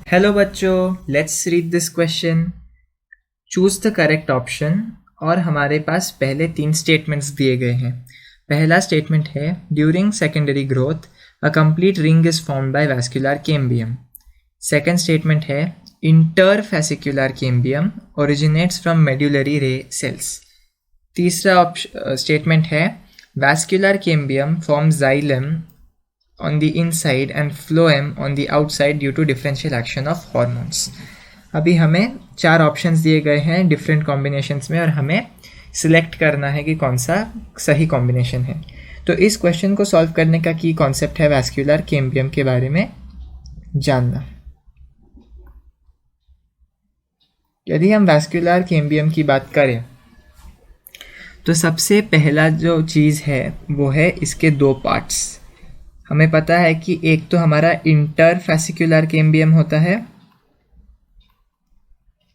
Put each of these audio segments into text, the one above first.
Hello बच्चों, let's read this question. Choose the correct option. और हमारे पास पहले 3 स्टेटमेंट्स दिए गए हैं। पहला स्टेटमेंट है during secondary growth a complete ring is formed by vascular cambium. Second statement है इंटरफेसिकुलर कैम्बियम ओरिजिनेट्स फ्रॉम मेड्युलरी रे सेल्स। तीसरा स्टेटमेंट है vascular cambium forms xylem on the inside and phloem on the outside due to differential action of hormones। अभी हमें 4 options दिए गए हैं different combinations में और हमें सिलेक्ट करना है कि कौन सा सही कॉम्बिनेशन है। तो इस क्वेश्चन को सॉल्व करने का की कॉन्सेप्ट है वैस्कुलर कैम्बियम के बारे में जानना। यदि हम वैस्कुलर कैम्बियम की बात करें तो सबसे पहला जो चीज़ है वो है इसके 2 पार्ट्स। हमें पता है कि एक तो हमारा इंटरफेसिकुलर कैम्बियम होता है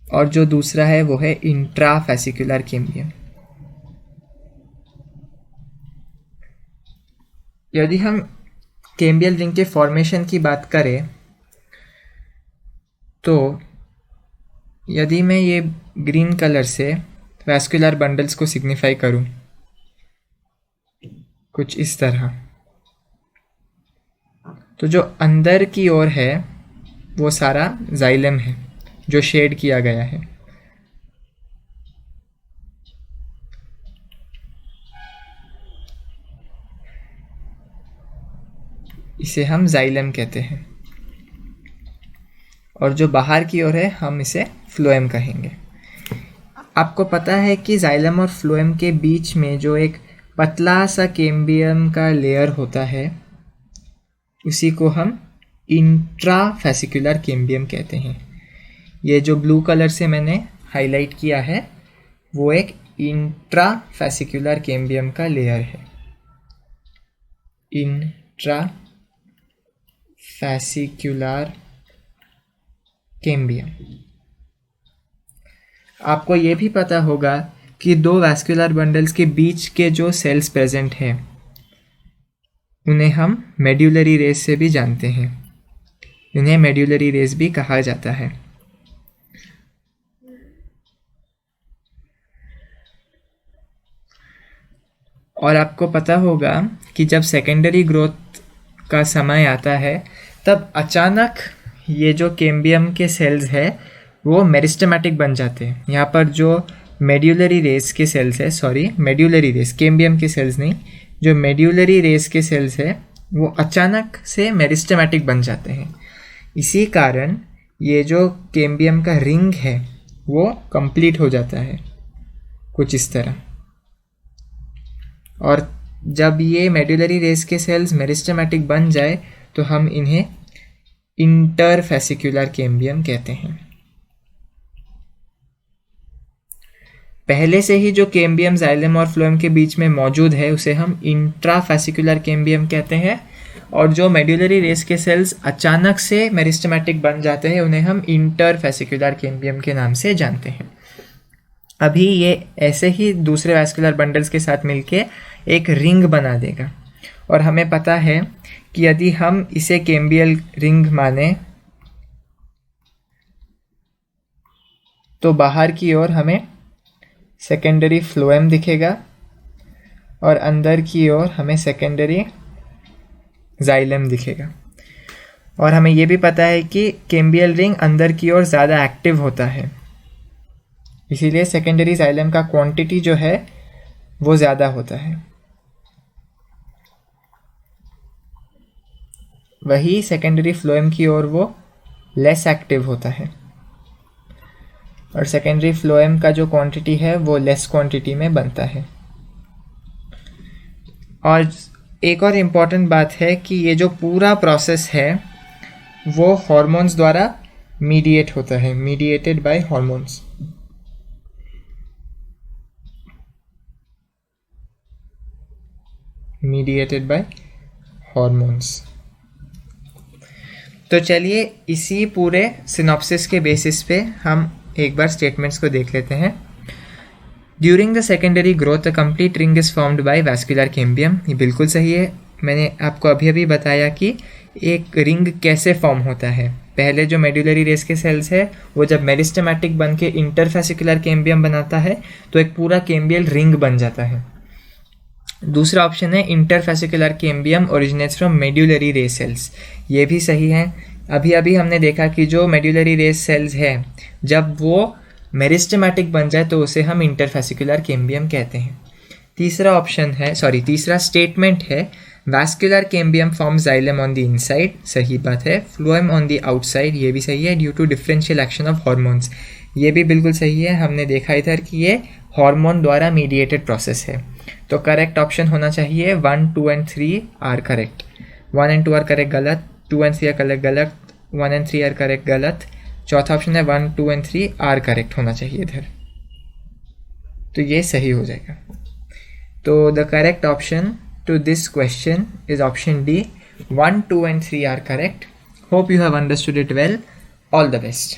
और जो दूसरा है वो है इंट्राफेसिकुलर कैम्बियम। यदि हम कैम्बियल रिंग के फॉर्मेशन की बात करें तो यदि मैं ये ग्रीन कलर से वैस्कुलर बंडल्स को सिग्निफाई करूं कुछ इस तरह, तो जो अंदर की ओर है वो सारा जाइलम है जो शेड किया गया है। इसे हम जाइलम कहते हैं और जो बाहर की ओर है हम इसे फ्लोएम कहेंगे। आपको पता है कि जाइलम और फ्लोएम के बीच में जो एक पतला सा कैम्बियम का लेयर होता है उसी को हम इंट्राफेसिकुलर कैम्बियम कहते हैं। ये जो ब्लू कलर से मैंने हाईलाइट किया है वो एक इंट्राफेसिकुलर कैम्बियम का लेयर है। Intrafascicular cambium. आपको ये भी पता होगा कि 2 वैस्कुलर बंडल्स के बीच के जो सेल्स प्रेजेंट हैं उन्हें हम मेड्युलरी रेस से भी जानते हैं। इन्हें मेड्युलरी रेस भी कहा जाता है। और आपको पता होगा कि जब सेकेंडरी ग्रोथ का समय आता है तब अचानक ये जो कैम्बियम के सेल्स है वो मेरिस्टेमेटिक बन जाते हैं। यहाँ पर जो मेड्युलरी रेस के सेल्स है, मेड्युलरी रेस, कैम्बियम के सेल्स नहीं, जो मेड्युलरी रेस के सेल्स है वो अचानक से मेरिस्टेमेटिक बन जाते हैं। इसी कारण ये जो कैम्बियम का रिंग है वो कंप्लीट हो जाता है कुछ इस तरह। और जब ये मेड्युलरी रेस के सेल्स मेरिस्टेमेटिक बन जाए तो हम इन्हें इंटरफेसिकुलर कैम्बियम कहते हैं। पहले से ही जो कैम्बियम जाइलम और फ्लोएम के बीच में मौजूद है उसे हम इंट्राफेसिकुलर कैम्बियम कहते हैं और जो मेड्युलरी रेस के सेल्स अचानक से मेरिस्टेमेटिक बन जाते हैं उन्हें हम इंटरफेसिकुलर कैम्बियम के नाम से जानते हैं। अभी ये ऐसे ही दूसरे वैस्कुलर बंडल्स के साथ मिलके एक रिंग बना देगा और हमें पता है कि यदि हम इसे कैम्बियल रिंग माने तो बाहर की ओर हमें सेकेंडरी फ्लोएम दिखेगा और अंदर की ओर हमें सेकेंडरी जाइलम दिखेगा। और हमें ये भी पता है कि कैम्बियल रिंग अंदर की ओर ज़्यादा एक्टिव होता है, इसीलिए सेकेंडरी जाइलम का क्वांटिटी जो है वो ज़्यादा होता है। वही सेकेंडरी फ्लोएम की ओर वो लेस एक्टिव होता है और सेकेंडरी फ्लोएम का जो क्वांटिटी है वो लेस क्वांटिटी में बनता है। और एक और इम्पॉर्टेंट बात है कि ये जो पूरा प्रोसेस है वो हार्मोन्स द्वारा मीडिएट होता है, mediated by hormones. Mediated by hormones. तो चलिए इसी पूरे सिनॉप्सिस के बेसिस पे हम एक बार स्टेटमेंट्स को देख लेते हैं। During the secondary growth a complete ring is formed by vascular cambium. ये बिल्कुल सही है। मैंने आपको अभी अभी बताया कि एक रिंग कैसे फॉर्म होता है। पहले जो मेड्यूलरी रेस के सेल्स है वो जब मेरिस्टेमेटिक बन के इंटरफेसिकुलर कैम्बियम बनाता है तो एक पूरा कैम्बियल रिंग बन जाता है। दूसरा ऑप्शन है interfascicular cambium originates from medullary rays cells, ये भी सही है। अभी अभी हमने देखा कि जो मेड्यूलरी रेस सेल्स है जब वो मेरिस्टेमेटिक बन जाए तो उसे हम इंटरफेसिकुलर कैम्बियम कहते हैं। तीसरा स्टेटमेंट है vascular cambium form xylem on the inside, सही बात है। फ्लोएम ऑन द आउटसाइड, ये भी सही है। Due to differential action of hormones, ये भी बिल्कुल सही है। हमने देखा इधर कि ये हार्मोन द्वारा मीडिएटेड प्रोसेस है। तो करेक्ट ऑप्शन होना चाहिए 1, 2 and 3 are correct. 1 and 2 are correct गलत, 2 एंड 3 आर करेक्ट गलत, 1 एंड 3 आर करेक्ट गलत। चौथा ऑप्शन है 1, 2 एंड 3 आर करेक्ट होना चाहिए इधर, तो ये सही हो जाएगा। तो the correct option to this question is option D, 1, 2 and 3 are correct. Hope you have understood it well. All the best.